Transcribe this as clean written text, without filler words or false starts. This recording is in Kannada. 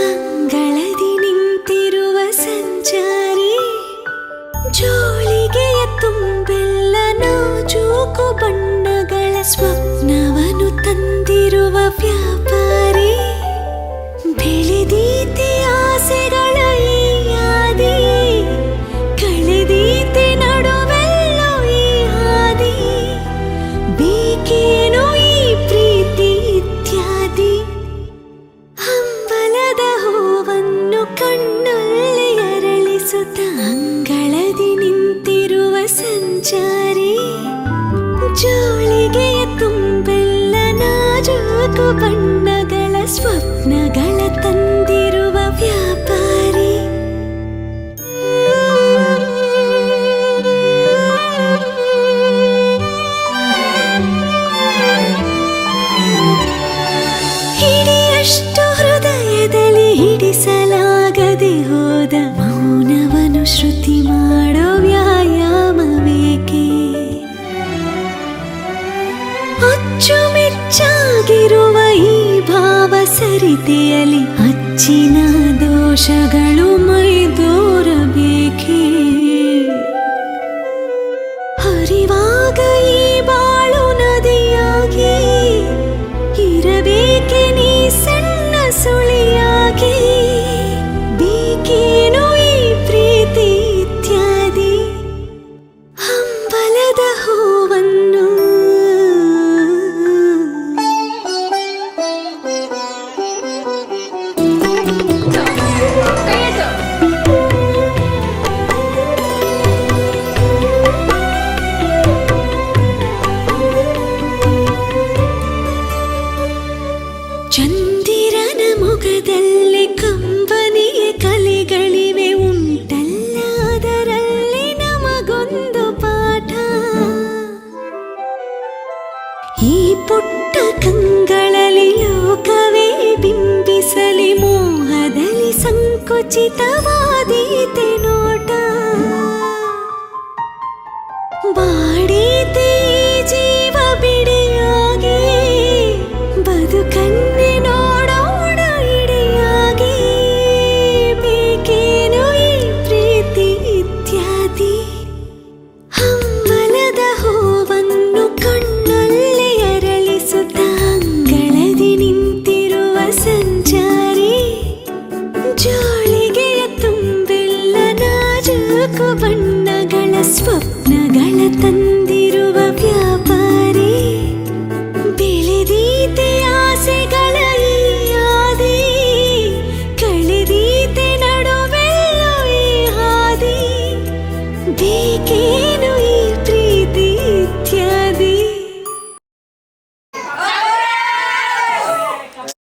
ಅಂಗಳದಿ ನಿಂತಿರುವ ಸಂಚಾರಿ, ಜೋಳಿಗೆಯ ತುಂಬೆಲ್ಲ ನಾಜೂಕು ಬಣ್ಣಗಳ ಸ್ವಪ್ನವನ್ನು ತಂದಿರುವ ವ್ಯಾಪಾರಿ, ಬೆಳೆದೀತೆ ಆಸೆಗಳ ಈ ಆದಿ, ಕಳೆದೀತೆ ನಡುವೆಲ್ಲೋ ಈ ಹಾದಿ, ಬೇಕೇನೋ ಈ ಪ್ರೀತಿ ಇತ್ಯಾದಿ. ಹಂಬಲದ ಹೂವನ್ನು ಕಣ್ಣಲ್ಲಿ ಅರಳಿಸುತ್ತ ಅಂಗಳದಿ ನಿಂತಿರುವ ಸಂಚಾರಿ, ಜೋಳಿಗೆಯ ತುಂಬೆಲ್ಲ ನಾಜೂಕು ಬಣ್ಣಗಳ ಸ್ವಪ್ನಗಳ ತಂದಿರುವ ವ್ಯಾಪಾರಿ. ಹಿಡಿಯಷ್ಟು ಹೃದಯದಲ್ಲಿ ಹಿಡಿಸಲಾಗದೆ ಹೋದ ಮೌನವನ್ನು ಶ್ರುತಿ ಮಾಡೋ ವ್ಯಾಯಾಮವೇಕೆ? ಅಚ್ಚುಮೆಚ್ಚಾಗಿರುವ ಈ ಭಾವ ಸರಿತೆಯಲ್ಲಿ ಅಚ್ಚಿನ ದೋಷಗಳು ಮೈದೋರಬೇಕೆ? ಹರಿವಾಗ ಈ ಬಾಳು ನದಿಯಾಗಿ ಇರಬೇಕೆ ನೀ ಸಣ್ಣ ಸುಳಿಯಾಗಿ, ಬೇಕೇನೋ ಈ ಪ್ರೀತಿ ಇತ್ಯಾದಿ. ಹಂಬಲದ ಹೂವನ್ನು ಚಂದಿರನ ಮೊಗದಲ್ಲಿ ಕಂಬನಿಯ ಕಲೆಗಳಿವೆ ಉಂಟಲ್ಲ, ಅದರಲ್ಲಿ ನಮಗೊಂದು ಪಾಠ. ಈ ಪುಟ್ಟ ಕಂಗಳಲ್ಲಿ ಲೋಕವೇ ಬಿಂಬಿಸಲಿ, ಮೋಹದಲ್ಲಿ ಸಂಕುಚಿತವಾದೀತೆ ನೋಟ. ಬಾಡೀತೆ ಜೀವ ಬಿಡಿಯಾಗಿ, ಬದುಕನ್ನೇ ನೋಡೋಣ ಇಡಿಯಾಗಿ, ಬೇಕೇನೋ ಈ ಪ್ರೀತಿ ಇತ್ಯಾದಿ. ಹಂಬಲದ ಹೂವನ್ನು ಕಣ್ಣಲ್ಲಿ ಅರಳಿಸುತ್ತ ಅಂಗಳದಿ ನಿಂತಿರುವ ಸಂಚಾರಿ, ಜೋಳಿಗೆಯ ತುಂಬೆಲ್ಲ ನಾಜೂಕು ಬಣ್ಣಗಳ ಸ್ವಪ್ನಗಳ ತಂದ